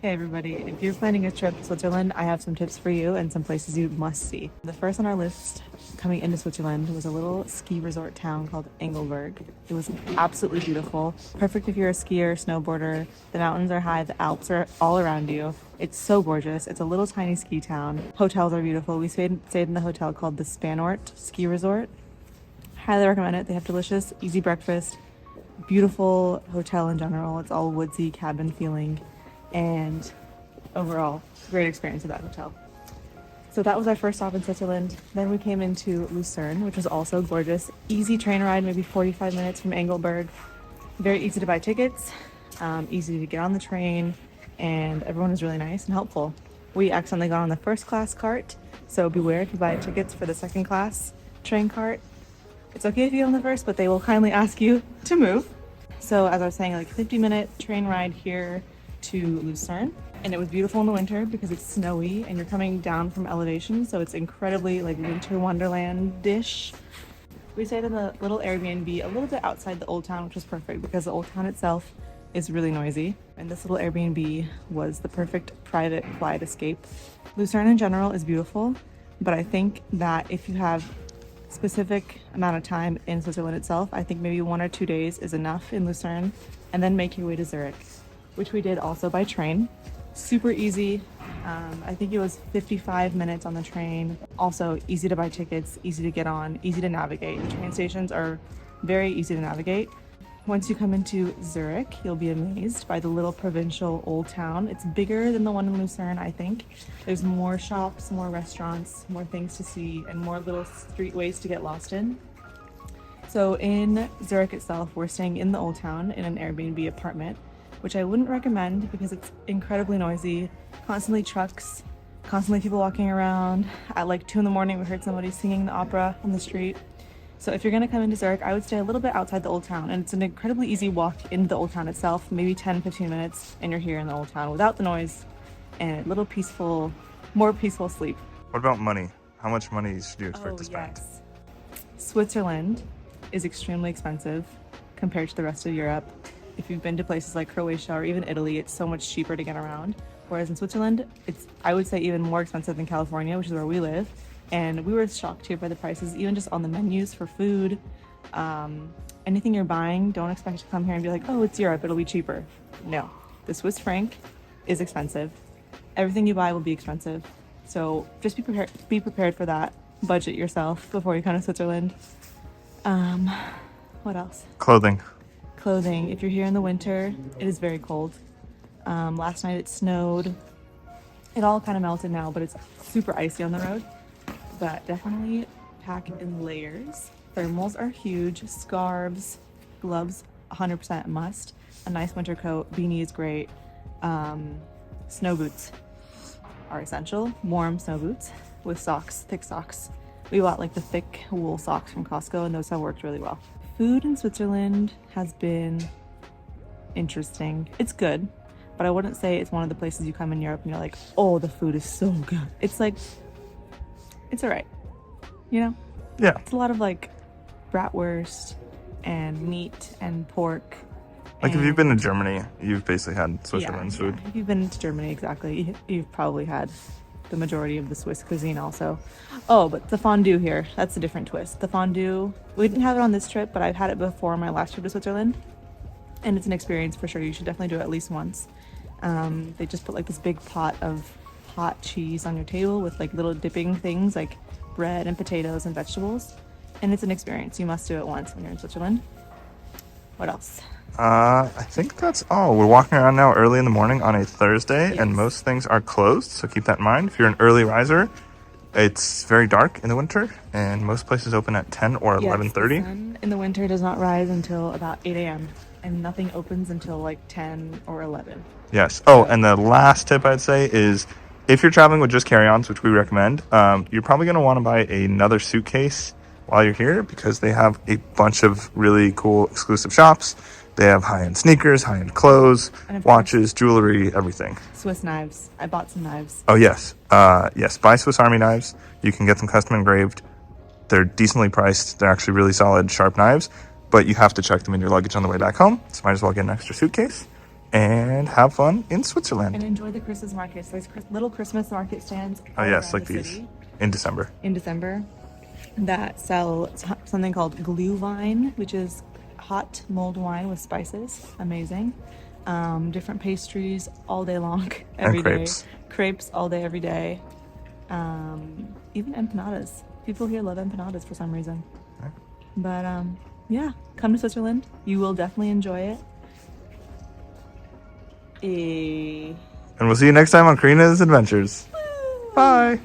Hey everybody, if you're planning a trip to Switzerland, I have some tips for you and some places you must see. The first on our list coming into Switzerland was a little ski resort town called Engelberg. It was absolutely beautiful, perfect if you're a skier, snowboarder. The mountains are high, the Alps are all around you. It's so gorgeous. It's a little tiny ski town. Hotels are beautiful. We stayed in the hotel called the Spanort Ski Resort. Highly recommend it. They have delicious, easy breakfast, beautiful hotel in general. It's all woodsy cabin feeling. And overall, great experience at that hotel. So that was our first stop in Switzerland. Then we came into Lucerne, which was also gorgeous. Easy train ride, maybe 45 minutes from Engelberg. Very easy to buy tickets, easy to get on the train, and everyone was really nice and helpful. We accidentally got on the first class cart, so beware if you buy tickets for the second class train cart. It's okay if you get on the first, but they will kindly ask you to move. So as I was saying, like 50-minute train ride here to Lucerne, and it was beautiful in the winter because it's snowy and you're coming down from elevation, so it's incredibly like winter wonderland-ish. We stayed in the little Airbnb a little bit outside the old town, which was perfect because the old town itself is really noisy, and this little Airbnb was the perfect private flight escape. Lucerne in general is beautiful, but I think that if you have specific amount of time in Switzerland itself, I think maybe 1 or 2 days is enough in Lucerne, and then make your way to Zurich, which we did also by train. Super easy. I think it was 55 minutes on the train. Also easy to buy tickets, easy to get on, easy to navigate. The train stations are very easy to navigate. Once you come into Zurich, you'll be amazed by the little provincial old town. It's bigger than the one in Lucerne, I think. There's more shops, more restaurants, more things to see, and more little streetways to get lost in. So in Zurich itself, we're staying in the old town in an Airbnb apartment, which I wouldn't recommend because it's incredibly noisy, constantly trucks, constantly people walking around. At like 2 a.m, we heard somebody singing the opera on the street. So if you're gonna come into Zurich, I would stay a little bit outside the old town, and it's an incredibly easy walk into the old town itself, maybe 10-15 minutes, and you're here in the old town without the noise and a little peaceful, more peaceful sleep. What about money? How much money should you expect to spend? Yes. Switzerland is extremely expensive compared to the rest of Europe. If you've been to places like Croatia or even Italy, it's so much cheaper to get around. Whereas in Switzerland, it's, I would say, even more expensive than California, which is where we live. And we were shocked here by the prices, even just on the menus for food. Anything you're buying, don't expect to come here and be like, oh, it's Europe, it'll be cheaper. No, the Swiss franc is expensive. Everything you buy will be expensive. So just be prepared for that. Budget yourself before you come to Switzerland. What else? Clothing. If you're here in the winter, it is very cold. Last night it snowed. It all kind of melted now, but it's super icy on the road. But definitely pack in layers. Thermals are huge. Scarves, gloves, 100% must. A nice winter coat, beanie is great. Snow boots are essential. Warm snow boots with socks, thick socks. We bought like the thick wool socks from Costco, and those have worked really well. Food in Switzerland has been interesting. It's good, but I wouldn't say it's one of the places you come in Europe and you're like, oh, the food is so good. It's like, it's all right, you know? Yeah. It's a lot of like bratwurst and meat and pork. Like if you've been to Germany, you've basically had Switzerland's food. If you've been to Germany, exactly, you've probably had the majority of the Swiss cuisine also. Oh, but the fondue here, that's a different twist. The fondue, we didn't have it on this trip, but I've had it before on my last trip to Switzerland, and it's an experience for sure. You should definitely do it at least once. They just put like this big pot of hot cheese on your table with like little dipping things like bread and potatoes and vegetables, and it's an experience. You must do it once when you're in Switzerland. What else? I think that's all. We're walking around now early in the morning on a Thursday, Yes. and most things are closed, so keep that in mind. If you're an early riser, it's very dark in the winter, and most places open at 10 or 11:30. The sun in the winter does not rise until about 8 a.m. and nothing opens until like 10 or 11. Yes. Oh, and the last tip I'd say is if you're traveling with just carry-ons, which we recommend, you're probably going to want to buy another suitcase while you're here because they have a bunch of really cool exclusive shops. They have high-end sneakers, high-end clothes, watches, jewelry, everything. Swiss knives. I bought some knives. Oh, yes. Yes, buy Swiss Army knives. You can get them custom engraved. They're decently priced. They're actually really solid, sharp knives, but you have to check them in your luggage on the way back home, so might as well get an extra suitcase. and have fun in Switzerland. And enjoy the Christmas markets. There's little Christmas market stands Oh all yes, around like the these city in December. in December that sell something called glühwein, which is hot mulled wine with spices. Amazing. Different pastries all day long, every day. crepes. Crepes all day, every day. Even empanadas. People here love empanadas for some reason. Right. But yeah, come to Switzerland. You will definitely enjoy it. And we'll see you next time on Karina's Adventures. Bye.